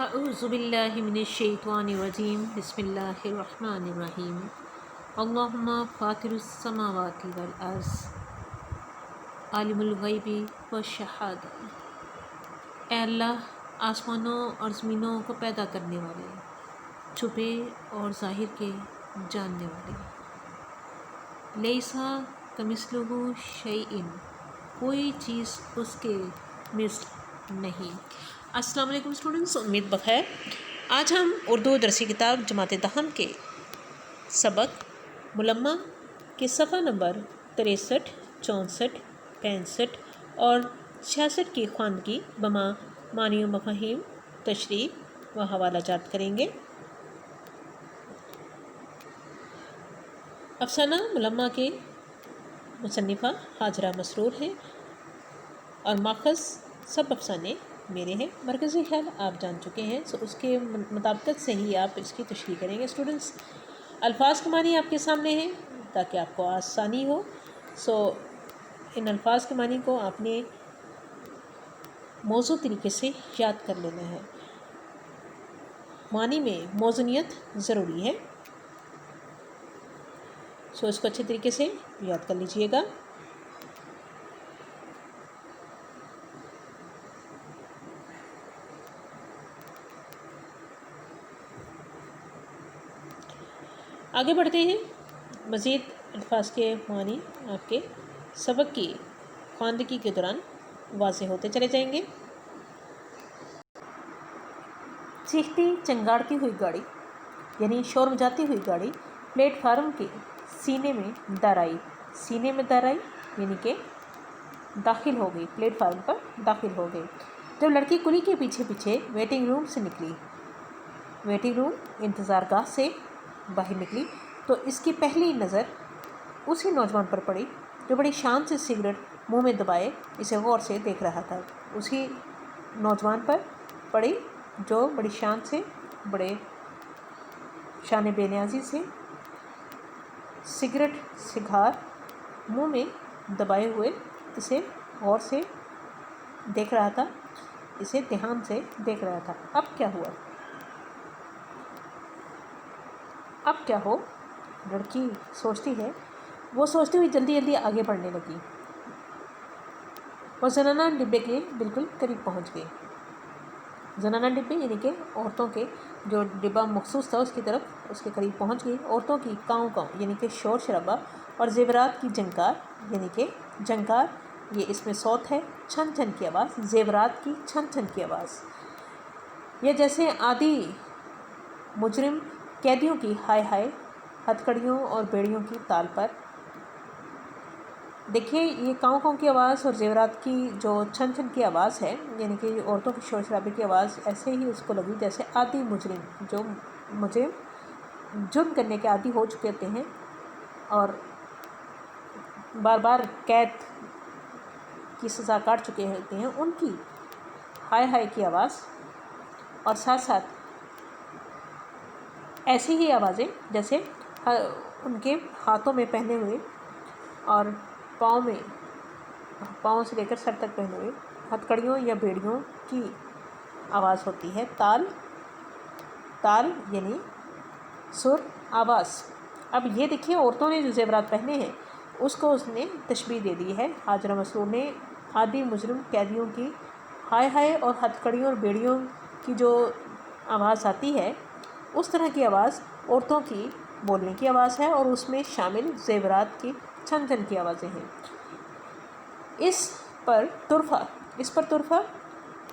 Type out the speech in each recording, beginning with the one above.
اعوذ باللہ من الشیطان الرجیم بسم اللہ الرحمن الرحیم اللہم فاطر السماوات والارض عالم الغیب والشہادہ۔ اے اللہ، آسمانوں اور زمینوں کو پیدا کرنے والے، چھپے اور ظاہر کے جاننے والے۔ لیسا کمثلہ شیء، کوئی چیز اس کے مثل نہیں۔ السلام علیکم اسٹوڈنٹس، امید بخیر۔ آج ہم اردو درسی کتاب جماعت دہم کے سبق ملمہ کے صفحہ نمبر 63، 64، 65 اور 66 کی خواندگی بما معنی و مفاہیم، تشریح و حوالہ جات کریں گے۔ افسانہ ملمہ کے مصنفہ حاجرہ مسرور ہیں اور ماخذ سب افسانے میرے ہیں۔ مرکزی خیال آپ جان چکے ہیں، اس کے مطابقت سے ہی آپ اس کی تشریح کریں گے۔ اسٹوڈنٹس، الفاظ کے معنی آپ کے سامنے ہیں تاکہ آپ کو آسانی ہو۔ ان الفاظ کے معنی کو آپ نے موزوں طریقے سے یاد کر لینا ہے۔ معنی میں موزونیت ضروری ہے، اس کو اچھے طریقے سے یاد کر لیجئے گا۔ آگے بڑھتے ہیں، مزید الفاظ کے معنی آپ کے سبق کی خواندگی کے دوران واضح ہوتے چلے جائیں گے۔ چیختی چنگاڑتی ہوئی گاڑی، یعنی شور مچاتی ہوئی گاڑی پلیٹ فارم کے سینے میں در آئی۔ سینے میں در آئی یعنی کہ داخل ہو گئی، پلیٹ فارم پر داخل ہو گئی۔ جب لڑکی کلی کے پیچھے پیچھے ویٹنگ روم سے نکلی، ویٹنگ روم انتظار گاہ سے باہر نکلی، تو اس کی پہلی نظر اسی نوجوان پر پڑی جو بڑی شان سے سگریٹ منہ میں دبائے اسے غور سے دیکھ رہا تھا۔ اسی نوجوان پر پڑی جو بڑی شان سے، بڑے شان بے نیازی سے سگریٹ سگار منہ میں دبائے ہوئے اسے غور سے دیکھ رہا تھا، اسے دھیان سے دیکھ رہا تھا۔ اب کیا ہوا؟ اب کیا ہو؟ لڑکی سوچتی ہے، وہ سوچتی ہوئی جلدی جلدی آگے بڑھنے لگی۔ وہ زنانہ ڈبے کے بالکل قریب پہنچ گئی۔ زنانہ ڈبے یعنی کہ عورتوں کے جو ڈبہ مخصوص تھا اس کی طرف، اس کے قریب پہنچ گئی۔ عورتوں کی کاؤں کاؤں یعنی کہ شور شرابہ، اور زیورات کی جھنکار یعنی کہ جھنکار، یہ اس میں صوت ہے، چھن چھن کی آواز، زیورات کی چھن چھن کی آواز، یہ جیسے عادی مجرم قیدیوں کی ہائے ہائے ہتھکڑیوں اور بیڑیوں کی تال پر۔ دیکھیے، یہ کاؤں کاؤں کی آواز اور زیورات کی جو چھن چھن کی آواز ہے، یعنی کہ عورتوں کی شور شرابے کی آواز ایسے ہی اس کو لگی جیسے عادی مجرم، جو مجرم جرم کرنے کے عادی ہو چکے ہوتے ہیں اور بار بار قید کی سزا کاٹ چکے ہوتے ہیں، ان کی ہائے ہائے کی آواز، اور ساتھ ساتھ ایسی ہی آوازیں جیسے ان کے ہاتھوں میں پہنے ہوئے اور پاؤں سے لے کر سر تک پہنے ہوئے ہتھکڑیوں یا بیڑیوں کی آواز ہوتی ہے۔ تال یعنی سر، آواز۔ اب یہ دیکھیے، عورتوں نے جو زیورات پہنے ہیں اس کو اس نے تشبیہ دے دی ہے حاجرہ مسرور نے۔ عادی مجرم قیدیوں کی ہائے ہائے اور ہتھکڑیوں اور بیڑیوں کی جو آواز آتی ہے، اس طرح کی آواز عورتوں کی بولنے کی آواز ہے، اور اس میں شامل زیورات کی چھن چھن کی آوازیں ہیں۔ اس پر طرفہ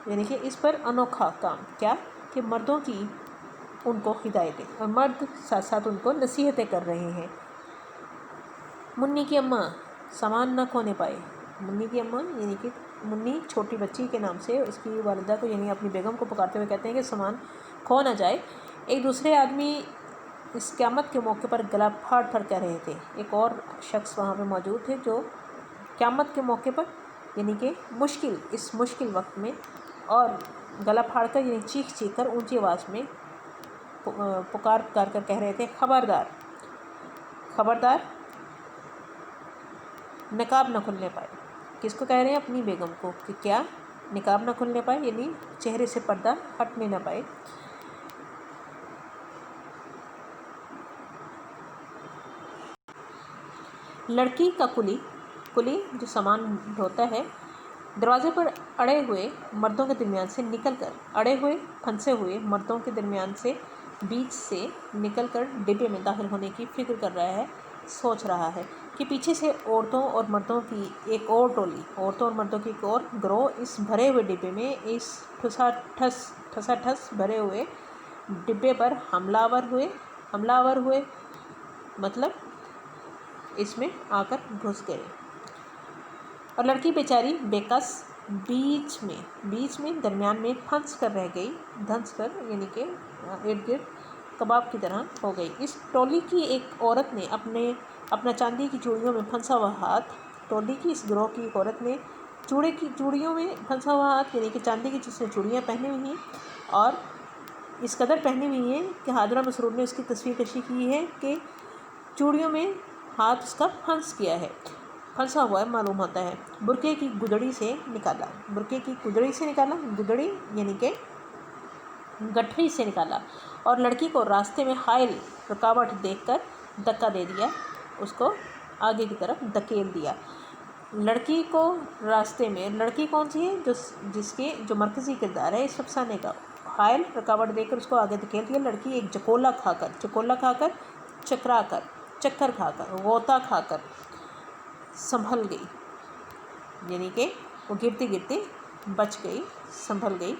یعنی کہ اس پر انوکھا کام کیا کہ مردوں کی ان کو ہدایتیں، اور مرد ساتھ ساتھ ان کو نصیحتیں کر رہے ہیں۔ منی کی اماں سامان نہ کھونے پائے۔ منی کی اماں یعنی کہ منی چھوٹی بچی کے نام سے اس کی والدہ کو یعنی اپنی بیگم کو پکارتے ہوئے کہتے ہیں کہ سامان کھو نہ جائے۔ ایک دوسرے آدمی اس قیامت کے موقع پر گلا پھاڑ پھاڑ کہہ رہے تھے۔ ایک اور شخص وہاں پہ موجود تھے جو قیامت کے موقع پر یعنی کہ اس مشکل وقت میں، اور گلا پھاڑ کر یعنی چیخ چیخ کر اونچی آواز میں پکار کر کہہ رہے تھے، خبردار خبردار، نقاب نہ کھلنے پائے۔ کس کو کہہ رہے ہیں؟ اپنی بیگم کو، کہ کیا निकाब ना खुलने पाए, यानी चेहरे से पर्दा हटने ना पाए। लड़की का कुली जो सामान ढोता है, दरवाजे पर अड़े हुए मर्दों के दरमियान से निकलकर, अड़े हुए फंसे हुए मर्दों के दरमियान से बीच से निकलकर डिब्बे में दाखिल होने की फिक्र कर रहा है, सोच रहा है कि पीछे से औरतों और मर्दों की एक और टोली, औरतों और मर्दों की एक और गिरोह इस भरे हुए डिब्बे में, इस ठसाठस भरे हुए डिब्बे पर हमलावर हुए, मतलब इसमें आकर घुस गए। और लड़की बेचारी बेकस बीच में दरमियान में फंस कर रह गई, धंस कर, यानी कि इर्द गिर्द कबाब की तरह हो गई। इस टोली की एक औरत ने अपना चांदी की चूड़ियों में फंसा हुआ हाथ, टोली की इस गिरोह की एक औरत ने चूड़ियों में फंसा हुआ हाथ, यानी कि चांदी की जिसने चूड़ियाँ पहनी हुई हैं और इस कदर पहनी हुई हैं कि हाजरा मसरूर ने उसकी तस्वीर कशी की है कि चूड़ियों में हाथ उसका फंसा हुआ मालूम होता है। बुरके की गुदड़ी से निकाला, गुदड़ी यानी कि गठरी से निकाला, और लड़की को रास्ते में हाइल रुकावट देखकर धक्का दे दिया, उसको आगे की तरफ धकेल दिया। लड़की को रास्ते में, लड़की कौन सी है, जो मरकज़ी किरदार है इस अफसाने का, हाइल रुकावट देकर उसको आगे धकेल दिया। लड़की एक चकोला खाकर चक्कर खाकर गोता खाकर संभल गई, यानी कि वो गिरती बच गई, संभल गई।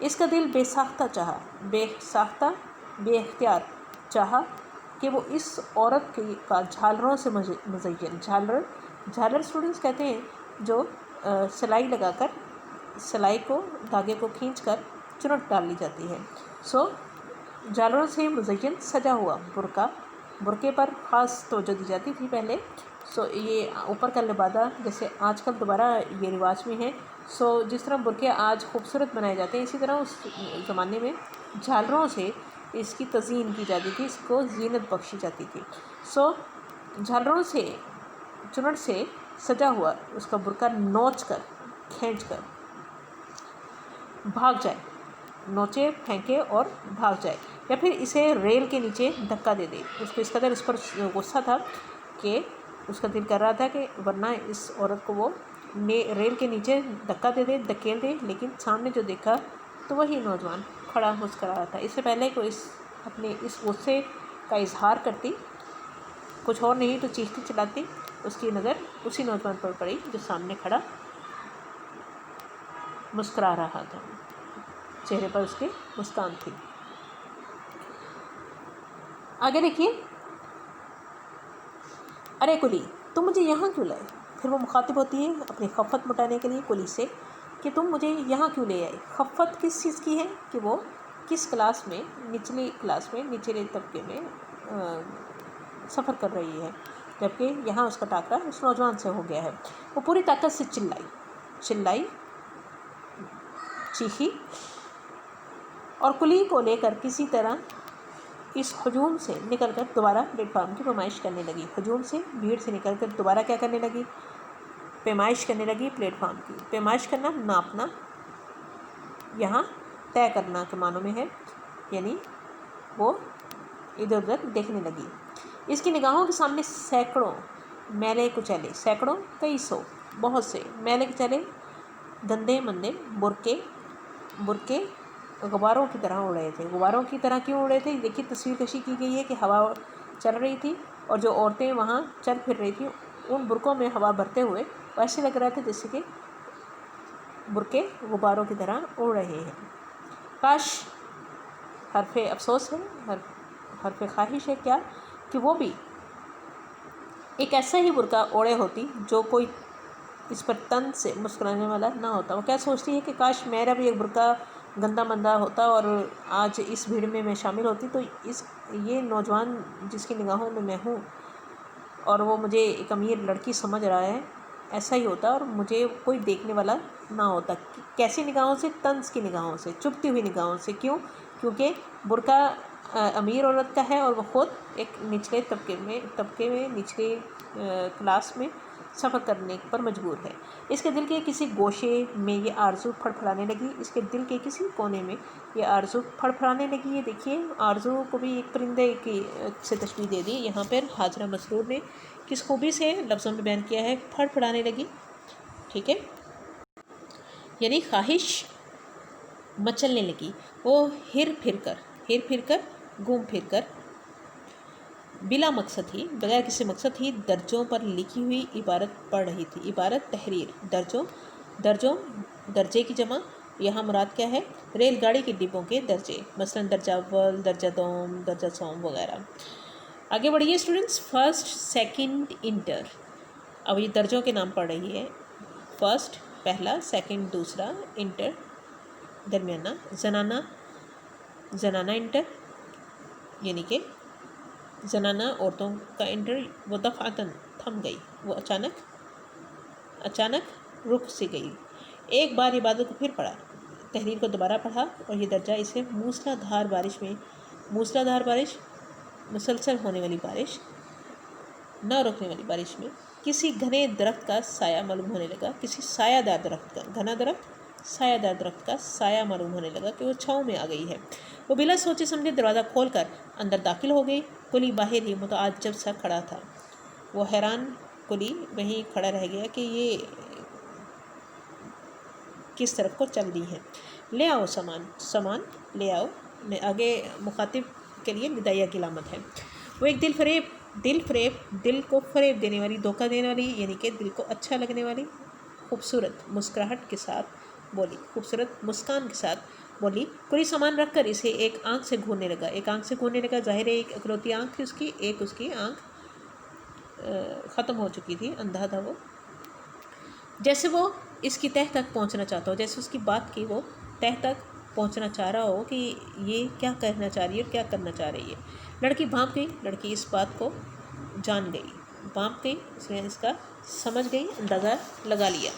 इसका दिल बेख्तियार चाहा कि वो इस औरत का झालरों से मुज़य्यन, झालर स्टूडेंट्स कहते हैं जो सिलाई लगाकर, सिलाई को, धागे को खींचकर चुनट डाल ली जाती है। सो झालरों से मुज़य्यन सजा हुआ बुरके पर ख़ास तवज्जो दी जाती थी पहले। सो ये ऊपर का लिबादा जैसे आजकल दोबारा ये रिवाज में है। सो जिस तरह बुरके आज खूबसूरत बनाए जाते हैं, इसी तरह उस ज़माने में झालरों से इसकी तज़ीन की जाती थी, इसको ज़ीनत बख्शी जाती थी। सो झालरों से, चुनट से सजा हुआ उसका बुरका खींच कर भाग जाए, नोचे, फेंके और भाग जाए, या फिर इसे रेल के नीचे धक्का दे दे। उसको इस कदर इस पर गुस्सा था कि उसका दिल कर रहा था कि वरना इस औरत को वो रेल के नीचे धक्का दे दे, धकेल दे। लेकिन सामने जो देखा तो वही नौजवान खड़ा मुस्करा रहा था। इससे पहले को अपने इस गुस्से का इजहार करती, कुछ और नहीं तो चीखती चिल्लाती, उसकी नज़र उसी नौजवान पर पड़ी जो सामने खड़ा मुस्करा रहा था, चेहरे पर उसके मुस्कान थी। आगे देखिए, अरे कुली, तुम मुझे यहाँ क्यों लाए? फिर वो मुखातिब होती है अपनी खफ़त मिटाने के लिए कुली से कि तुम मुझे यहाँ क्यों ले आए। खफ़त किस चीज़ की है कि वो किस क्लास में, निचले तबके में सफ़र कर रही है, जबकि यहाँ उसका टाकरा उस नौजवान से हो गया है। वो पूरी ताकत से चिल्लाई, चीखी और कुली को लेकर किसी तरह इस हजूम से निकलकर दोबारा प्लेटफार्म की पैमाइश करने लगी। हजूम से, भीड़ से निकलकर दोबारा क्या करने लगी? पैमाइश करने लगी प्लेटफार्म की। पैमाइश करना, नापना, यहाँ तय करना के मानों में है, यानी वो इधर उधर देखने लगी। इसकी निगाहों के सामने सैकड़ों मैले कुचैले, सैकड़ों, कई सौ, बहुत से मैले कुचैले गंदे मंदे बुरके गुब्बारों की तरह उड़ रहे थे। गुब्बारों की तरह क्यों उड़ रहे थे? देखिए तस्वीर कशी की गई है कि हवा चल रही थी और जो औरतें वहाँ चल फिर रही थी, उन बुरकों में हवा भरते हुए वैसे लग रहा था जैसे कि बुरके गुब्बारों की तरह उड़ रहे हैं। काश, हरफ़े अफसोस है, हरफ़े ख्वाहिश है क्या कि वो भी एक ऐसा ही बुरका ओढ़े होती जो कोई इस पर तन से मुस्कुराने वाला ना होता। वो क्या सोचती है कि काश मेरा भी एक बुरका गंदा मंदा होता और आज इस भीड़ में मैं शामिल होती, तो ये नौजवान जिसकी निगाहों में मैं हूँ और वो मुझे एक अमीर लड़की समझ रहा है, ऐसा ही होता और मुझे कोई देखने वाला ना होता। कैसी निगाहों से? तंज की निगाहों से, चुभती हुई निगाहों से। क्यों? क्योंकि बुरका अमीर औरत का है और वो ख़ुद एक निचले तबके में निचले क्लास में سفر کرنے پر مجبور ہے۔ اس کے دل کے کسی گوشے میں یہ آرزو پھڑپھڑانے لگی، اس کے دل کے کسی کونے میں یہ آرزو پھڑپھڑانے لگی۔ یہ دیکھیے آرزو کو بھی ایک پرندے کی سے تشبیہ دے دی یہاں پر حاجرہ مسرور نے، کس خوبی سے لفظوں میں بیان کیا ہے، پھڑپھڑانے لگی، ٹھیک ہے، یعنی خواہش مچلنے لگی۔ وہ ہر پھر کر گھوم پھر کر بلا مقصد ہی، بغیر کسی مقصد ہی درجوں پر لکھی ہوئی عبارت پڑھ رہی تھی۔ عبارت تحریر، درجوں درجے کی جمع، یہاں مراد کیا ہے، ریل گاڑی کے ڈبوں کے درجے، مثلا درجہ اول، درجہ دوم، درجہ سوم وغیرہ۔ آگے بڑھیے اسٹوڈنٹس، فرسٹ، سیکنڈ، انٹر، اب یہ درجوں کے نام پڑھ رہی ہے۔ فرسٹ پہلا، سیکنڈ دوسرا، انٹر درمیانہ، زنانہ انٹر، یعنی کہ زنانہ عورتوں کا انٹر، وہ دفعتاً تھم گئی، وہ اچانک رک سے گئی، ایک بار عبادت کو پھر پڑھا، تحریر کو دوبارہ پڑھا، اور یہ درجہ اسے موسلا دھار بارش، مسلسل ہونے والی بارش، نہ رکنے والی بارش میں کسی گھنے درخت کا سایہ معلوم ہونے لگا، کسی سایہ دار درخت کا، گھنا درخت سایہ دار درخت کا سایہ معلوم ہونے لگا کہ وہ چھاؤں میں آ گئی ہے۔ وہ بلا سوچے سمجھے دروازہ کھول کر اندر داخل ہو گئی۔ کلی باہر ہی متعجب سا کھڑا تھا، وہ حیران کلی وہیں کھڑا رہ گیا کہ یہ کس طرف کو چل دی ہے۔ لے آؤ سامان لے آؤ، آگے مخاطب کے لیے ندائیہ کی علامت ہے۔ وہ ایک دل کو فریب دینے والی، دھوکہ دینے والی، یعنی کہ دل کو اچھا لگنے والی خوبصورت مسکراہٹ کے ساتھ بولی، خوبصورت مسکان کے ساتھ بولی۔ کوئی سامان رکھ کر اسے ایک آنکھ سے گھورنے لگا، ظاہر ہے ایک اکلوتی آنکھ تھی اس کی، ایک اس کی آنکھ ختم ہو چکی تھی، اندھا تھا وہ، جیسے وہ اس کی تہہ تک پہنچنا چاہتا ہو، جیسے اس کی بات کی وہ تہہ تک پہنچنا چاہ رہا ہو کہ یہ کیا کہنا چاہ رہی ہے اور کیا کرنا چاہ رہی ہے۔ لڑکی بھانپ گئی، لڑکی اس بات کو جان گئی، بھانپ گئی، اس نے اس کا سمجھ گئی، اندازہ لگا لیا۔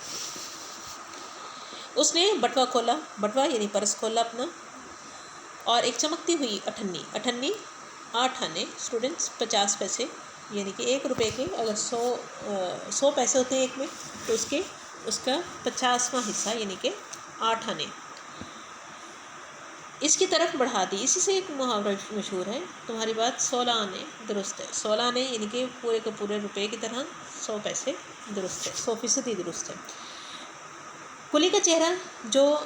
اس نے بٹوا یعنی پرس کھولا اپنا، اور ایک چمکتی ہوئی اٹھنی 8 آنے اسٹوڈنٹس 50 پیسے، یعنی کہ 1 روپے کے اگر 100 پیسے ہوتے ہیں ایک میں، تو اس کا 50واں حصہ یعنی کہ 8 آنے اس کی طرف بڑھا دی۔ اسی سے ایک محاورہ مشہور ہے، تمہاری بات 16 آنے درست ہے، 16 آنے یعنی کہ پورے کے پورے روپے کی طرح 100 پیسے درست ہے، 100% درست ہے۔ کلی کا چہرہ جو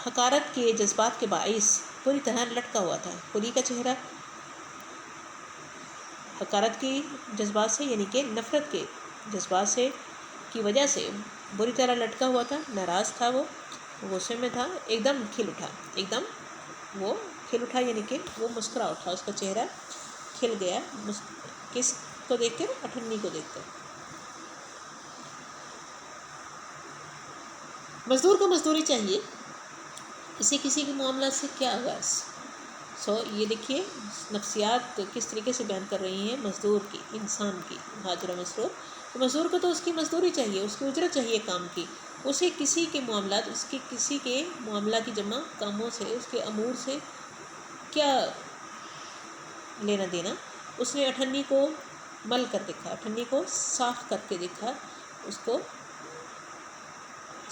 حقارت کے جذبات کے باعث پوری طرح لٹکا ہوا تھا، کلی کا چہرہ حقارت کی جذبات سے یعنی کہ نفرت کے جذبات سے کی وجہ سے بری طرح لٹکا ہوا تھا، ناراض تھا، وہ غصے میں تھا، ایک دم وہ کھل اٹھا یعنی کہ وہ مسکرا اٹھا، اس کا چہرہ کھل گیا، کس کو دیکھ کر، اٹھنی کو دیکھ کر۔ مزدور کو مزدوری چاہیے، اسے کسی کے معاملات سے کیا آغاز۔ یہ دیکھیے نفسیات کس طریقے سے بیان کر رہی ہیں مزدور کی، انسان کی، حاجرہ مسرور۔ مزدور کو تو اس کی مزدوری چاہیے، اس کی اجرت چاہیے کام کی، اسے کسی کے معاملات کی جمع کاموں سے، اس کے امور سے کیا لینا دینا۔ اس نے اٹھنی کو مل کر دیکھا، اٹھنی کو صاف کر کے دیکھا، اس کو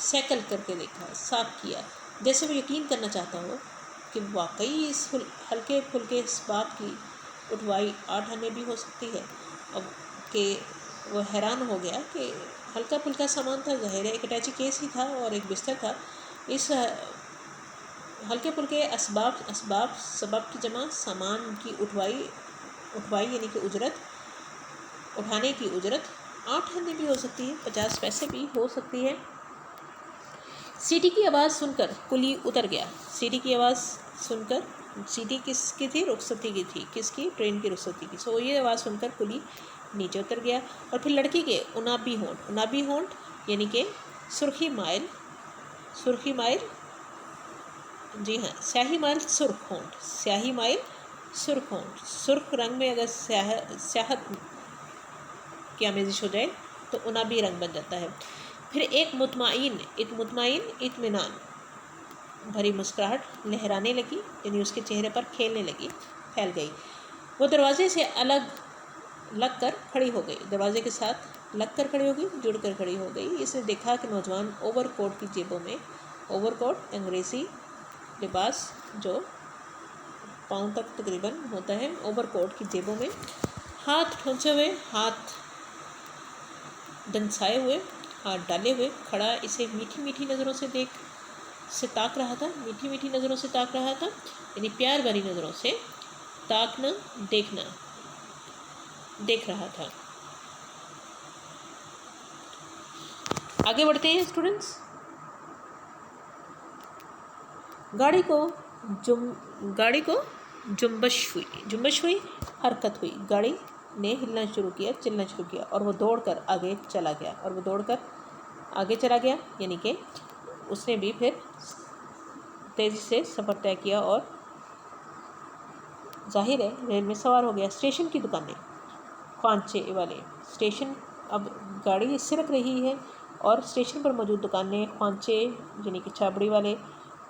سیکل کر کے دیکھا، صاف کیا، جیسے وہ یقین کرنا چاہتا ہو کہ واقعی اس ہلکے پھلکے اسباب کی اٹھوائی 8 آنے بھی ہو سکتی ہے۔ اب کہ وہ حیران ہو گیا کہ ہلکا پھلکا سامان تھا، ظاہر ہے ایک اٹیچی کیس ہی تھا اور ایک بستر تھا، اس ہلکے پھلکے سبب کی جمع سامان کی اٹھوائی یعنی کہ اٹھانے کی اجرت 8 آنے بھی ہو سکتی ہے، 50 پیسے بھی ہو سکتی ہے۔ سیٹی کی آواز سن کر کلی اتر گیا، سیٹی کی آواز سن کر، سیٹی کس کی تھی، رخصتی کی تھی، کس کی، ٹرین کی رخصتی کی، یہ آواز سن کر کلی نیچے اتر گیا، اور پھر لڑکی کے انابی ہونٹ یعنی کہ سرخی مائل، جی ہاں، سیاہی مائل سرخ ہونٹ، سرخ رنگ میں اگر سیاہت کی آمیزش ہو جائے تو انابی رنگ بن جاتا ہے۔ پھر ایک مطمئن اطمینان بھری مسکراہٹ لہرانے لگی، یعنی اس کے چہرے پر کھیلنے لگی، پھیل گئی۔ وہ دروازے سے الگ لگ کر کھڑی ہو گئی، دروازے کے ساتھ लग कर खड़ी हो गई, जुड़ कर खड़ी हो गई। इसने देखा कि नौजवान ओवरकोट की जेबों में, ओवरकोट अंग्रेज़ी लिबास जो पाँव तक तकरीबन होता है, ओवरकोट की जेबों में हाथ ठोंसे हुए, हाथ दंसाए हुए, हाथ डाले हुए खड़ा इसे मीठी मीठी नज़रों से ताक रहा था, मीठी मीठी नज़रों से ताक रहा था, यानी प्यार भरी नज़रों से ताकना, देखना, देख रहा था। आगे बढ़ते हैं स्टूडेंट्स। गाड़ी को जुम्बश हुई, हरकत हुई। गाड़ी ने हिलना शुरू किया, चलना शुरू किया और वो दौड़कर आगे चला गया, यानी कि उसने भी फिर तेज़ी से सफ़र तय किया और जाहिर है रेल में सवार हो गया। स्टेशन की दुकानें, ख्वांचे वाले स्टेशन, अब गाड़ी सिरक रही है और स्टेशन पर मौजूद दुकानें, ख्वांचे यानी कि छाबड़ी वाले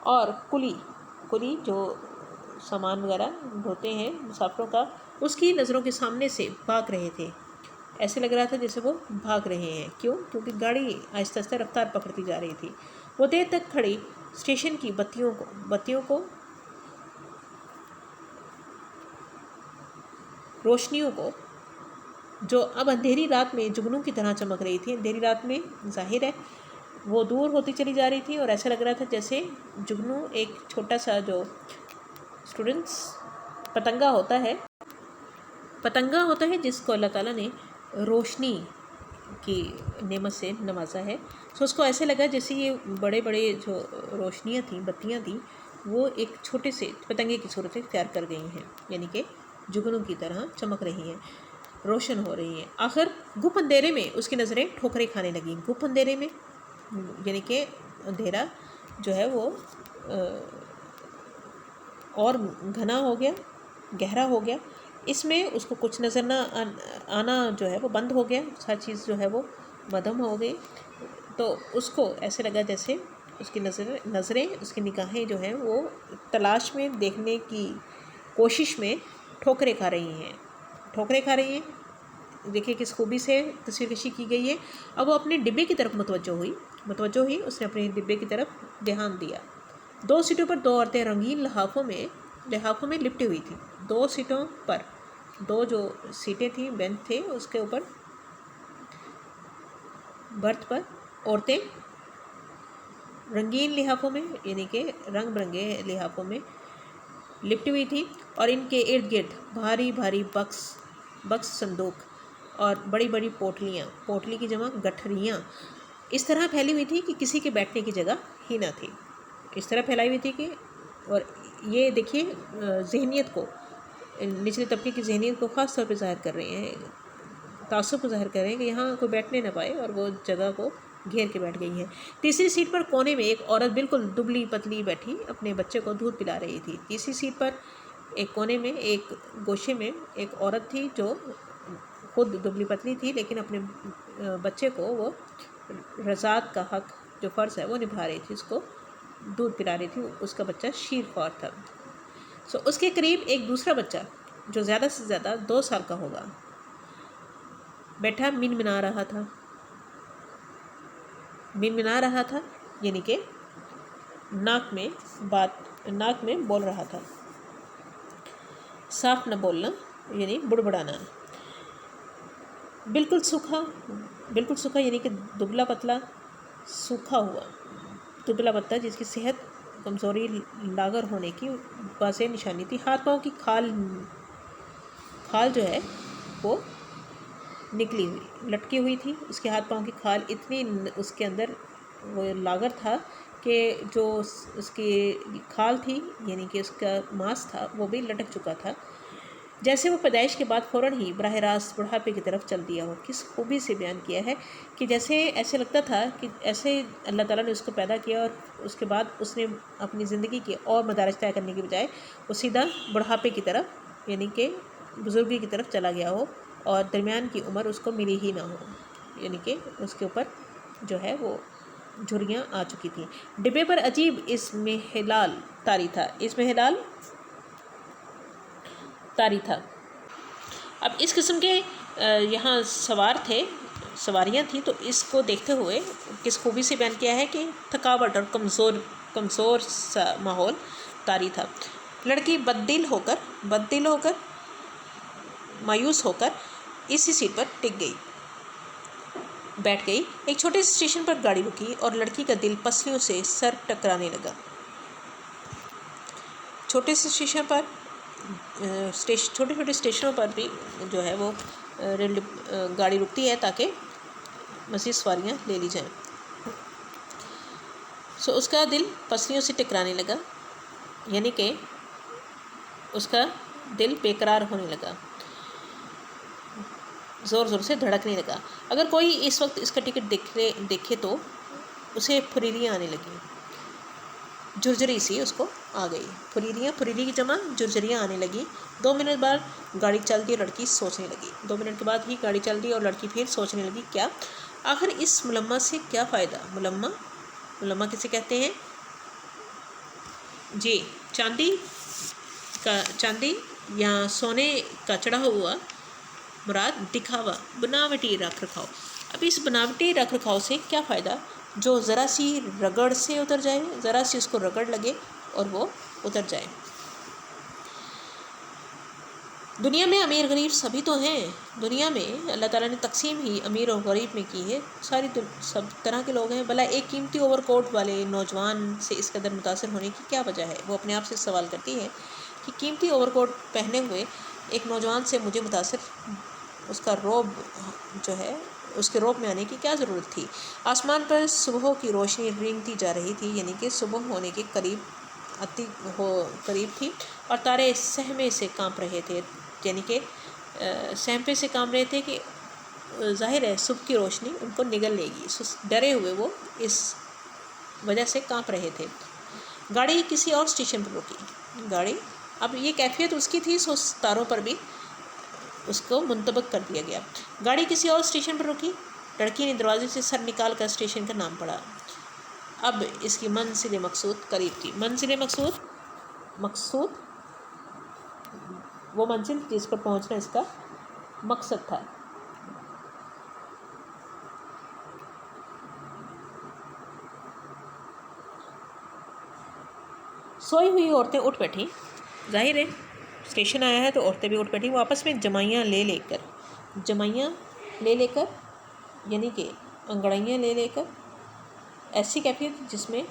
और कुली जो सामान वगैरह ढोते हैं मुसाफिरों का, उसकी नज़रों के सामने से भाग रहे थे। ऐसे लग रहा था जैसे वो भाग रहे हैं। क्यों? क्योंकि गाड़ी आहिस्ता आहिस्ता रफ्तार पकड़ती जा रही थी। वो देर तक खड़ी स्टेशन की बत्तियों को रोशनियों को जो अब अंधेरी रात में जुगनू की तरह चमक रही थी। अंधेरी रात में जाहिर है वो दूर होती चली जा रही थी और ऐसा लग रहा था जैसे जुगनू एक छोटा सा जो स्टूडेंट्स पतंगा होता है जिसको अल्लाह ताला ने रोशनी की नेमत से नवाजा है। सो उसको ऐसे लगा जैसे ये बड़े बड़े जो रोशनियाँ थी, बत्तियाँ थी, वो एक छोटे से पतंगे की सूरत इख्तियार कर गई हैं, यानी कि जुगनू की तरह चमक रही हैं, रोशन हो रही हैं। आखिर गुप अंधेरे में उसकी नज़रें ठोकरें खाने लगीं। गुप अंधेरे में यानी कि अंधेरा जो है वो और घना हो गया, गहरा हो गया। इसमें उसको कुछ नज़र ना आना जो है वो बंद हो गया, हर चीज़ जो है वो मदम हो गई। तो उसको ऐसे लगा जैसे उसकी नज़रें उसकी निगाहें जो हैं वो तलाश में देखने की कोशिश में ठोकरें खा रही हैं। देखिए किस खूबी से तस्वीर कशी की गई है। अब वो अपने डिब्बे की तरफ मुतवज्जो हुई। उसने अपने डिब्बे की तरफ ध्यान दिया। 2 सीटों पर 2 औरतें रंगीन लिहाफ़ों में लिपटी हुई थी। 2 सीटों पर 2 जो सीटें थी, बेंच थे, उसके ऊपर बर्थ पर औरतें रंगीन लिहाफ़ों में यानी कि रंग बिरंगे लिहाफ़ों में लिपटी हुई थी और इनके इर्द गिर्द भारी भारी बक्स संदूक और बड़ी बड़ी पोटली की जमा गठरियाँ इस तरह फैली हुई थी कि किसी के बैठने की जगह ही ना थी। इस तरह फैलाई हुई थी कि, और ये देखिए ज़हनियत को, निचले तबके की ज़हनियत को ख़ास तौर पे ज़ाहिर कर रहे हैं, तासुब को ज़ाहिर कर रहे हैं कि यहाँ कोई बैठने ना पाए और वो जगह को घेर के बैठ गई है। तीसरी सीट पर कोने में एक औरत बिल्कुल दुबली पतली बैठी अपने बच्चे को दूध पिला रही थी। तीसरी सीट पर एक कोने में, एक गोशे में एक औरत थी जो खुद दुबली पतली थी, लेकिन अपने बच्चे को वो रज़ात का हक़ जो फ़र्ज़ है वो निभा रही थी, उसको दूध पिला रही थी। उसका बच्चा शीरख्वार था। सो उसके करीब एक दूसरा बच्चा जो ज़्यादा से ज़्यादा 2 साल का होगा बैठा मिनमिना रहा था, यानी कि नाक में बोल रहा था। साफ न बोलना यानी बुड़बुड़ाना। बिल्कुल सूखा यानी कि दुबला पतला, सूखा हुआ दुबला पतला, जिसकी सेहत कमज़ोरी लागर होने की वाज़ेह निशानी थी। हाथ पाँव की खाल जो है वो निकली हुई, लटकी हुई थी। उसके हाथ पाँव की खाल इतनी उसके अंदर वो लागर था कि जो उसकी खाल थी यानी कि उसका मांस था वो भी लटक चुका था, जैसे वो पैदाइश के बाद फ़ौरन ही बराह रास्त बुढ़ापे की तरफ चल दिया हो। किस खूबी से बयान किया है कि जैसे ऐसे लगता था कि ऐसे अल्लाह ताला ने उसको पैदा किया और उसके बाद उसने अपनी ज़िंदगी के और मदारिज तय करने के बजाय वो सीधा बुढ़ापे की तरफ यानी कि बुज़ुर्गी की तरफ चला गया हो और दरमियान की उम्र उसको मिली ही ना हो, यानी कि उसके ऊपर जो है वो झुर्रियाँ आ चुकी थी। डिब्बे पर अजीब इसमें तारी था। अब इस किस्म के यहाँ सवार थे सवारियां थीं, तो इसको देखते हुए किस खूबी से बयान किया है कि थकावट और कमज़ोर सा माहौल तारी था। लड़की बददिल होकर मायूस होकर इसी सीट पर बैठ गई। एक छोटे से स्टेशन पर गाड़ी रुकी और लड़की का दिल पसलियों से सर टकराने लगा। छोटे से स्टेशन पर छोटे छोटे स्टेशनों पर भी जो है वो रेल गाड़ी रुकती है ताकि मज़ीद सवारियाँ ले ली जाएं। सो उसका दिल पसलियों से टकराने लगा, यानी कि उसका दिल बेकरार होने लगा, ज़ोर ज़ोर से धड़कने लगा। अगर कोई इस वक्त इसका टिकट देखे तो उसे फुरीरियाँ आने लगी, झुरझुरी सी उसको आ गई। फुरीरी की जमा झुरझुरियाँ आने लगी। 2 मिनट बाद गाड़ी चल दी और लड़की सोचने लगी। 2 मिनट के बाद ही गाड़ी चल दी और लड़की फिर सोचने लगी, क्या आखिर इस मुलम्मा से क्या फ़ायदा। मुलम्मा किसे कहते हैं जी? चांदी या सोने का चढ़ा हुआ मुराद दिखावा, बनावटी रख रखाव। अब इस बनावटी रख रखाव से क्या फ़ायदा जो ज़रा सी रगड़ से उतर जाए, ज़रा सी उसको रगड़ लगे और वो उतर जाए। दुनिया में अमीर गरीब सभी तो हैं। दुनिया में अल्लाह ताला ने तकसीम ही अमीर और गरीब में की है। सब तरह के लोग हैं। भला एक कीमती ओवरकोट वाले नौजवान से इस कदर मुतासर होने की क्या वजह है? वो अपने आप से सवाल करती है कि कीमती ओवरकोट पहने हुए एक नौजवान से मुझे मुतासर उसका रौब जो है उसके रौब में आने की क्या ज़रूरत थी। आसमान पर सुबह की रोशनी रेंगती जा रही थी, यानी कि सुबह होने के करीब थी और तारे सहमे से कांप रहे थे, यानी कि सहमे से कांप रहे थे कि जाहिर है सुबह की रोशनी उनको निगल लेगी। डरे हुए वो इस वजह से कांप रहे थे। गाड़ी किसी और स्टेशन पर रुकी। अब ये कैफियत उसकी थी, सो तारों पर भी उसको मुंतबक कर दिया गया। गाड़ी किसी और स्टेशन पर रुकी। लड़की ने दरवाजे से सर निकाल कर स्टेशन का नाम पढ़ा। अब इसकी मंजिल मकसूद करीब थी। मकसूद वो मंजिल जिस पर पहुंचना इसका मकसद था। सोई हुई औरतें उठ बैठीं। जाहिर है स्टेशन आया है तो औरतें भी उठ बैठी। वो आपस में जमाइयाँ ले लेकर यानी कि अंगड़ाइयाँ ले लेकर, ऐसी कैफियत जिसमें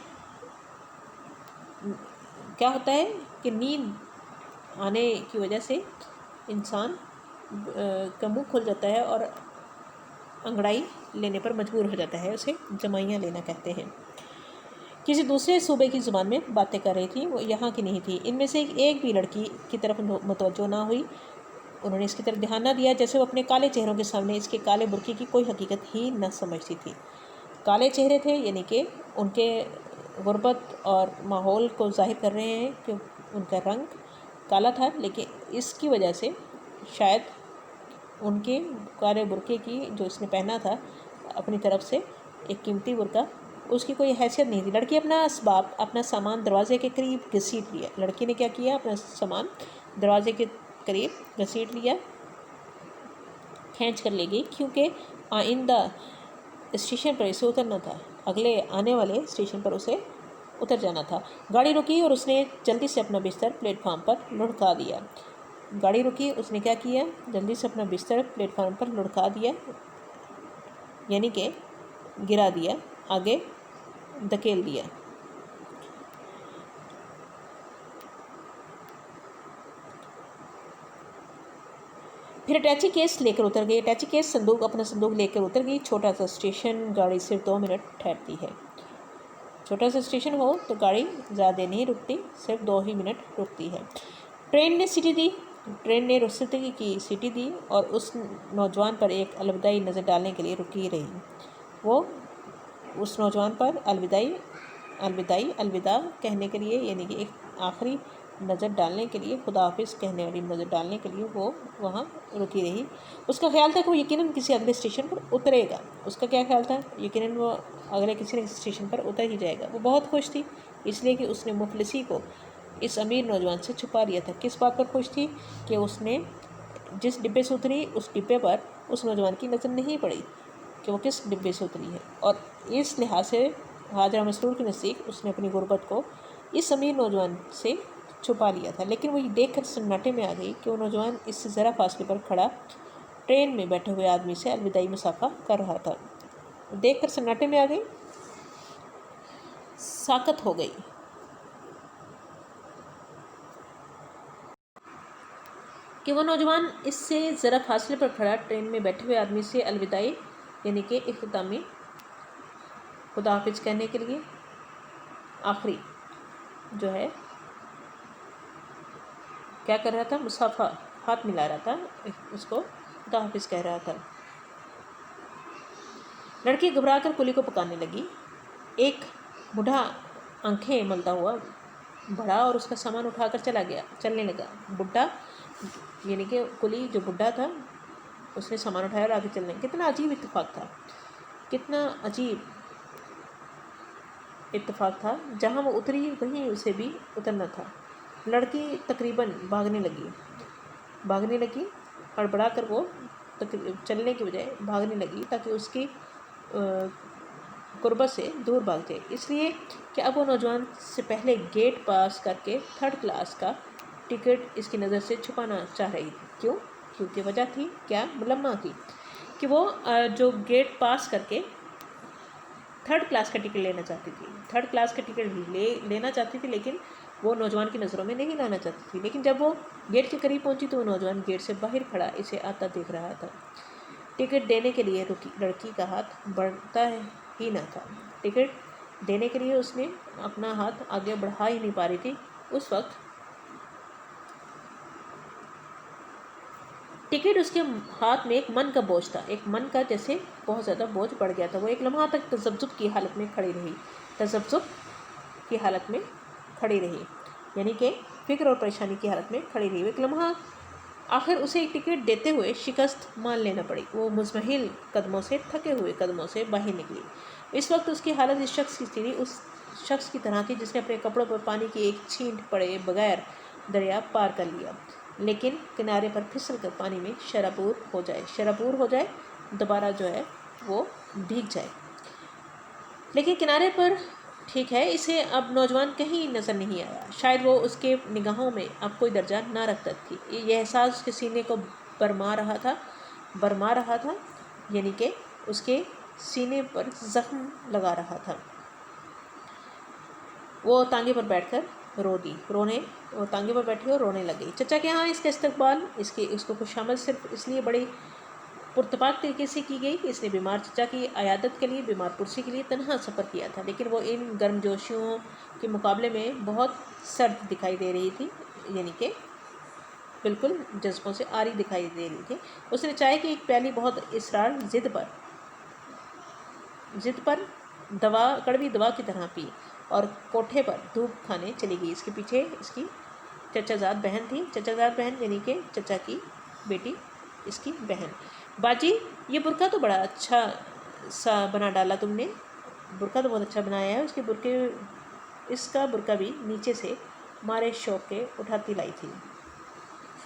क्या होता है कि नींद आने की वजह से इंसान का मुँह खुल जाता है और अंगड़ाई लेने पर मजबूर हो जाता है, उसे जमाइयाँ लेना कहते हैं। किसी दूसरे सूबे की ज़ुबान में बातें कर रही थी, वो यहाँ की नहीं थी। इनमें से एक भी लड़की की तरफ मुतवज्जो ना हुई। उन्होंने इसकी तरफ ध्यान ना दिया, जैसे वो अपने काले चेहरों के सामने इसके काले बुर्के की कोई हकीकत ही न समझती थी। काले चेहरे थे, यानी कि उनके गुर्बत और माहौल को ज़ाहिर कर रहे हैं कि उनका रंग काला था, लेकिन इसकी वजह से शायद उनके काले बुर्के की जो इसने पहना था अपनी तरफ से एक कीमती बुर्का, उसकी कोई हैसियत नहीं थी। लड़की अपना सामान दरवाजे के करीब घसीट लिया। लड़की ने क्या किया? अपना सामान दरवाजे के करीब घसीट लिया, खींच कर ले गई, क्योंकि आइंदा स्टेशन पर इसे उतरना था। अगले आने वाले स्टेशन पर उसे उतर जाना था। गाड़ी रुकी और उसने जल्दी से अपना बिस्तर प्लेटफार्म पर लुढ़का दिया। उसने क्या किया? जल्दी से अपना बिस्तर प्लेटफार्म पर लुढ़का दिया, यानी कि गिरा दिया, आगे धकेल दिया। फिर अटैची केस लेकर उतर गई। अटैची केस अपना संदूक लेकर उतर गई। छोटा सा स्टेशन, गाड़ी सिर्फ 2 मिनट ठहरती है। छोटा सा स्टेशन हो तो गाड़ी ज़्यादा नहीं रुकती, सिर्फ 2 ही मिनट रुकती है। ट्रेन ने रुखसती की सीटी दी और उस नौजवान पर एक अलविदाई नज़र डालने के लिए रुकी रही। वो उस नौजवान पर अलविदा कहने के लिए, यानी कि एक आखिरी नज़र डालने के लिए, खुदा हाफिज़ कहने वाली नज़र डालने के लिए वो वहाँ रुकी रही। उसका ख्याल था कि वो यकीनन किसी अगले स्टेशन पर उतरेगा। उसका क्या ख्याल था? यकीनन वो अगले किसी न किसी स्टेशन पर उतर ही जाएगा। वो बहुत खुश थी, इसलिए कि उसने मुफलिसी को इस अमीर नौजवान से छुपा लिया था। किस बात पर खुश थी? कि उसने जिस डिब्बे से उतरी उस डिब्बे पर उस नौजवान की नज़र नहीं पड़ी, कि वो किस डिब्बे से उतरी है, और इस लिहाज से हाजरा मसरूर के नज़दीक उसने अपनी गुर्बत को इस अमीर नौजवान से छुपा लिया था। लेकिन वो ये देख कर सन्नाटे में आ गई कि वो नौजवान इससे ज़रा फासले पर खड़ा ट्रेन में बैठे हुए आदमी से अलविदाई मुसाफा कर रहा था। देख कर सन्नाटे में आ गई, साकत हो गई। कि वो नौजवान इससे ज़रा फासले पर खड़ा ट्रेन में बैठे हुए आदमी से अलविदाई यानी कि इख्तितामी खुदा हाफिज़ कहने के लिए आखिरी जो है क्या कर रहा था, मुसाफा हाथ मिला रहा था, उसको खुदा हाफिज़ कह रहा था। लड़की घबरा कर कुली को पकाने लगी। एक बूढ़ा आंखें मलता हुआ बढ़ा और उसका सामान उठाकर चलने लगा। बुढ़ा यानी कि कुली जो बुढ़ा था उसने सामान उठाया और आगे चलने। कितना अजीब इत्तेफाक था, कितना अजीब इत्तेफाक था। जहाँ वो उतरी वहीं उसे भी उतरना था। लड़की तकरीबन भागने लगी, हड़बड़ा कर वो चलने की बजाय भागने लगी ताकि उसकी गुर्बत से दूर भाग जाए। इसलिए कि अब वो नौजवान से पहले गेट पास करके 3rd क्लास का टिकट इसकी नज़र से छुपाना चाह रही थी। क्यों? क्योंकि वजह थी क्या, मुलम्मा की, कि वो जो गेट पास करके 3rd क्लास का टिकट लेना चाहती थी। 3rd क्लास का टिकट लेना चाहती थी, लेकिन वो नौजवान की नज़रों में नहीं लाना चाहती थी। लेकिन जब वो गेट के करीब पहुंची तो वो नौजवान गेट से बाहर खड़ा इसे आता देख रहा था। टिकट देने के लिए लड़की का हाथ बढ़ता ही ना था। टिकट देने के लिए उसने अपना हाथ आगे बढ़ा ही नहीं पा रही थी। उस वक्त टिकट उसके हाथ में एक मन का बोझ था, एक मन का जैसे बहुत ज़्यादा बोझ बढ़ गया था। वो एक लम्हा तक तज़ब्ज़ुब की हालत में खड़ी रही, यानी कि फ़िक्र और परेशानी की हालत में खड़ी रही। एक लम्हा आखिर उसे एक टिकट देते हुए शिकस्त मान लेना पड़ी। वो मुज़महिल कदमों से, थके हुए कदमों से बाहर निकली। इस वक्त उसकी हालत इस शख्स की थी, उस शख्स की तरह थी जिसने अपने कपड़ों पर पानी की एक छींट पड़े बगैर दरिया पार कर लिया, लेकिन किनारे पर फिसल कर पानी में शराबूर हो जाए, दोबारा जो है वो भीग जाए। लेकिन किनारे पर ठीक है, इसे अब नौजवान कहीं नज़र नहीं आया। शायद वो उसके निगाहों में अब कोई दर्जा ना रखता थी। ये एहसास उसके सीने को बरमा रहा था, यानी कि उसके सीने पर ज़ख्म लगा रहा था। वो तांगे पर बैठकर वो तांगे पर बैठी और रोने लगी। चचा के यहाँ इसका इस्तकबाल, उसको खुशामद सिर्फ इसलिए बड़ी पुरतपाक तरीके से की गई कि इसने बीमार चचा की अयादत के लिए, बीमार पुरसी के लिए तनहा सफ़र किया था। लेकिन वो इन गर्मजोशियों के मुकाबले में बहुत सर्द दिखाई दे रही थी, यानी कि बिल्कुल जज्बों से आरी दिखाई दे रही थी। उसने चाय की एक प्याली बहुत इसरार ज़िद पर कड़वी दवा की तरह पी और कोठे पर धूप खाने चली गई। इसके पीछे इसकी चचाजाद बहन थी। चचाजाद बहन यानी कि चचा की बेटी, इसकी बहन। बाजी, ये बुर्का तो बड़ा अच्छा सा बना डाला तुमने, बुर्का तो बहुत अच्छा बनाया है। इसका बुर्का भी नीचे से मारे शौक के उठाती लाई थी।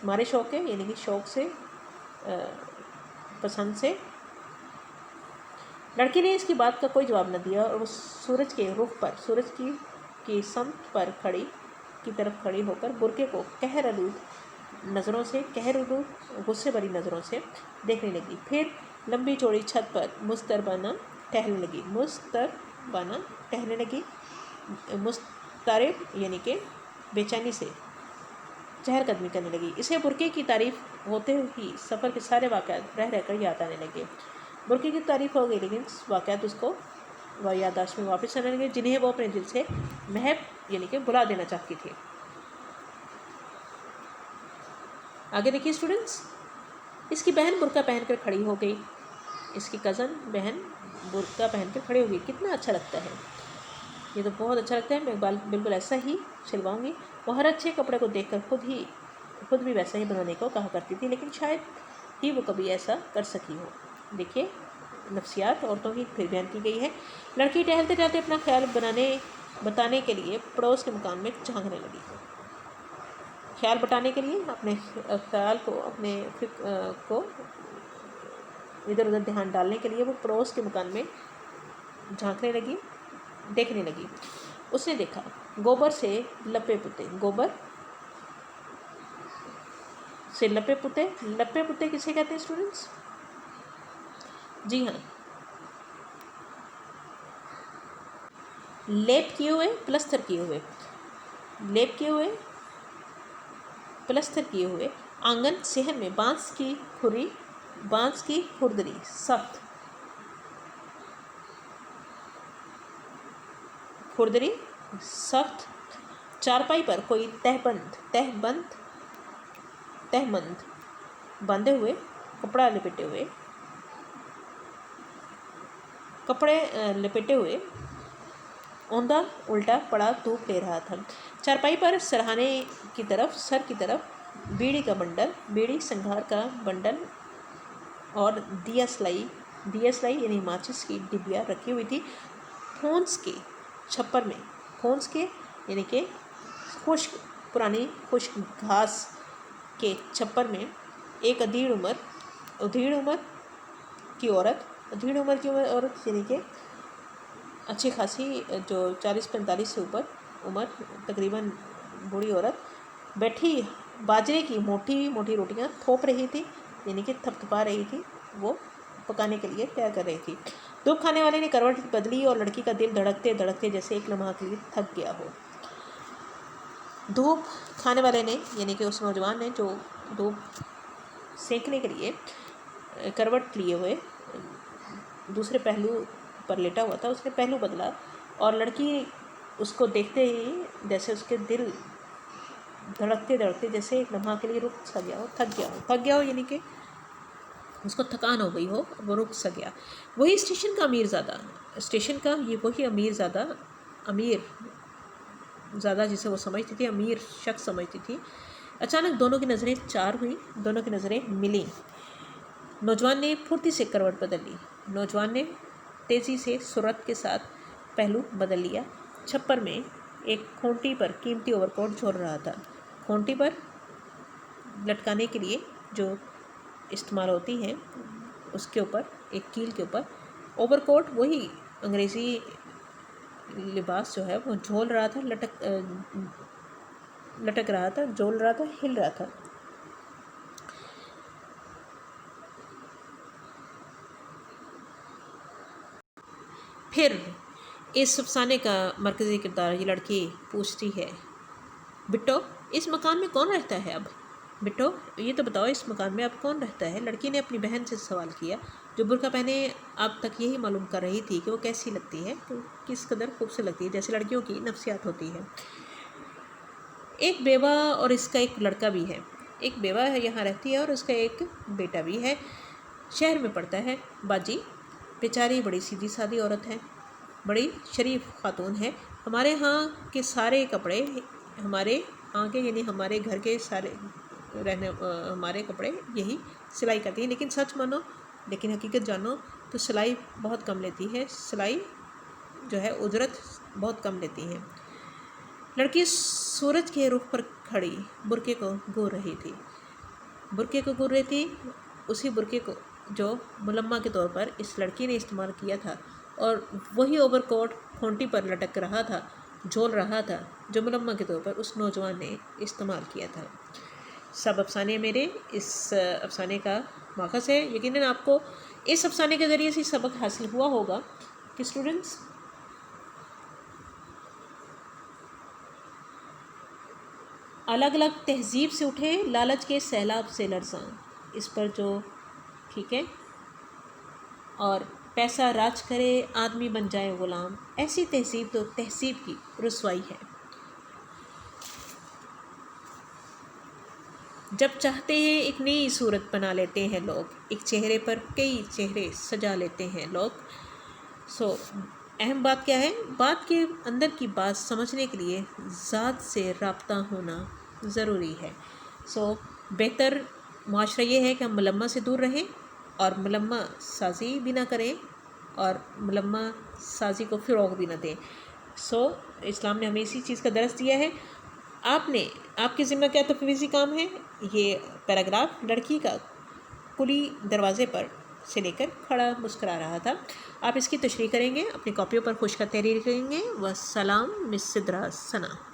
मारे शौक के यानी कि शौक से, पसंद से। लड़की ने इसकी बात का कोई जवाब न दिया और वो सूरज की समत पर की तरफ खड़ी होकर बुर्के को गुस्से भरी नज़रों से देखने लगी। फिर लंबी चौड़ी छत पर मुस्तरबाना टहलने लगी। मुस्तरब यानी कि बेचैनी से चहलकदमी करने लगी। इसे बुर्के की तारीफ़ होते ही सफ़र के सारे वाक़यात रह कर याद आने लगे। बुर्के की तारीफ़ हो गई, लेकिन वाक़यात उसको याददाश्त में वापस आने लगे, जिन्हें वो अपने दिल से महव यानी कि भुला देना चाहती थी। आगे देखिए स्टूडेंट्स, इसकी बहन बुर्का पहनकर खड़ी हो गई। इसकी कज़न बहन बुर्का पहनकर खड़ी हो गई। कितना अच्छा लगता है, ये तो बहुत अच्छा लगता है। मैं बिल्कुल ऐसा ही सिलवाऊंगी। वो हर अच्छे कपड़े को देखकर खुद भी वैसा ही बनाने को कहा करती थी, लेकिन शायद ही वो कभी ऐसा कर सकी हो। देखिए, नफ्सियात औरतों की फिर बयान की गई है। लड़की टहलते टहलते अपना ख्याल बताने के लिए पड़ोस के मकान में झांकने लगी। ख्याल बताने के लिए अपने ख्याल को, अपने को ادھر ادھر دھیان ڈالنے کے لیے وہ پڑوس کے مکان میں جھانکنے لگی، دیکھنے لگی۔ اس نے دیکھا گوبر سے لپے پوتے، گوبر سے لپے پوتے، لپے پوتے کسے کہتے ہیں اسٹوڈنٹس؟ جی ہاں، لیپ کیے ہوئے، پلستر کیے ہوئے، لیپ کیے ہوئے، پلستر کیے ہوئے آنگن صحن میں بانس کی کھری، بانس کی کھردری سخت، کھردری سخت چارپائی پر کوئی تہبند باندھے ہوئے، کپڑا لپیٹے ہوئے اوندا الٹا پڑا دھوپ لے رہا تھا۔ چارپائی پر سرہانے کی طرف، سر کی طرف بیڑی سنگھار کا بنڈل اور دیا سلائی یعنی ماچس کی ڈبیا رکھی ہوئی تھی۔ پھونس کے چھپر میں، پھونس کے یعنی کہ پرانی خشک گھاس کے چھپر میں ایک ادھیڑ عمر کی عورت یعنی کہ اچھی خاصی جو 40-45 سے اوپر عمر، تقریباً بوڑھی عورت بیٹھی باجرے کی موٹی موٹی روٹیاں تھوپ رہی تھی، یعنی کہ تھپتھپا رہی تھی، وہ پکانے کے لیے تیار کر رہی تھی۔ دھوپ کھانے والے نے کروٹ بدلی اور لڑکی کا دل دھڑکتے دھڑکتے جیسے ایک لمحہ کے لیے تھک گیا ہو۔ دھوپ کھانے والے نے یعنی کہ اس نوجوان نے جو دھوپ سینکنے کے لیے کروٹ لیے ہوئے دوسرے پہلو پر لیٹا ہوا تھا، اس نے پہلو بدلا اور لڑکی اس کو دیکھتے ہی جیسے اس کے دل دھڑکتے دھڑکتے جیسے ایک لمحہ کے لیے رک سا گیا ہو، تھک گیا ہو یعنی کہ اس کو تھکان ہو گئی ہو، وہ رک سا گیا۔ وہی اسٹیشن کا یہ وہی امیر زادہ جسے وہ سمجھتی تھی، امیر شخص سمجھتی تھی۔ اچانک دونوں کی نظریں چار ہوئیں، دونوں کی نظریں ملیں۔ نوجوان نے پھرتی سے کروٹ بدل لی، نوجوان نے تیزی سے سرعت کے ساتھ پہلو بدل لیا۔ چھپر میں ایک کھونٹی پر قیمتی اوور کوٹ جھول رہا تھا، کھونٹی پر لٹکانے کے لیے جو استعمال ہوتی ہیں اس کے اوپر ایک کیل کے اوپر اوور کوٹ، وہی انگریزی لباس جو ہے وہ جھول رہا تھا، لٹک رہا تھا، جھول رہا تھا، ہل رہا تھا۔ پھر اس افسانے کا مرکزی کردار یہ لڑکی پوچھتی ہے، بٹو اس مکان میں کون رہتا ہے اب؟ بٹو یہ تو بتاؤ اس مکان میں اب کون رہتا ہے؟ لڑکی نے اپنی بہن سے سوال کیا، جو برقع پہنے اب تک یہی معلوم کر رہی تھی کہ وہ کیسی لگتی ہے، کس قدر خوبصورت لگتی ہے، جیسے لڑکیوں کی نفسیات ہوتی ہے۔ ایک بیوہ اور اس کا ایک لڑکا بھی ہے، ایک بیوہ یہاں رہتی ہے اور اس کا ایک بیٹا بھی ہے، شہر میں پڑھتا ہے۔ باجی بیچاری بڑی سیدھی سادی عورت ہے، بڑی شریف خاتون ہے۔ ہمارے ہاں کے سارے کپڑے، ہمارے ہاں کے یعنی ہمارے گھر کے سارے ہمارے کپڑے یہی سلائی کرتی ہیں، لیکن سچ مانو، لیکن حقیقت جانو تو سلائی بہت کم لیتی ہے، سلائی جو ہے اجرت بہت کم لیتی ہیں۔ لڑکی سورج کے رخ پر کھڑی برقعے کو گور رہی تھی، اسی برقعے کو جو ملمہ کے طور پر اس لڑکی نے استعمال کیا تھا، اور وہی اوور کوٹ کھونٹی پر لٹک رہا تھا، جھول رہا تھا، جو ملمہ کے طور پر اس نوجوان نے استعمال کیا تھا۔ سب افسانے میرے اس افسانے کا ماخذ ہے۔ یقیناً آپ کو اس افسانے کے ذریعے سے سبق حاصل ہوا ہوگا کہ اسٹوڈنٹس الگ الگ تہذیب سے اٹھے لالچ کے سیلاب سے لرزاں، اس پر جو ٹھیک ہے، اور پیسہ راج کرے آدمی بن جائے غلام، ایسی تہذیب تو تہذیب کی رسوائی ہے۔ جب چاہتے ہیں ایک نئی صورت بنا لیتے ہیں لوگ، ایک چہرے پر کئی چہرے سجا لیتے ہیں لوگ۔ اہم بات کیا ہے؟ بات کے اندر کی بات سمجھنے کے لیے ذات سے رابطہ ہونا ضروری ہے۔ بہتر معاشرہ یہ ہے کہ ہم ملمہ سے دور رہیں اور ملمہ سازی بھی نہ کریں اور ملمہ سازی کو فروغ بھی نہ دیں۔ اسلام نے ہمیں اسی چیز کا درس دیا ہے۔ آپ کے ذمہ کیا تفویضی کام ہے؟ یہ پیراگراف لڑکی کا کلی دروازے پر سے لے کر کھڑا مسکرا رہا تھا۔ آپ اس کی تشریح کریں گے، اپنی کاپیوں پر خشک تحریر کریں گے۔ والسلام مس سدرا ثنا۔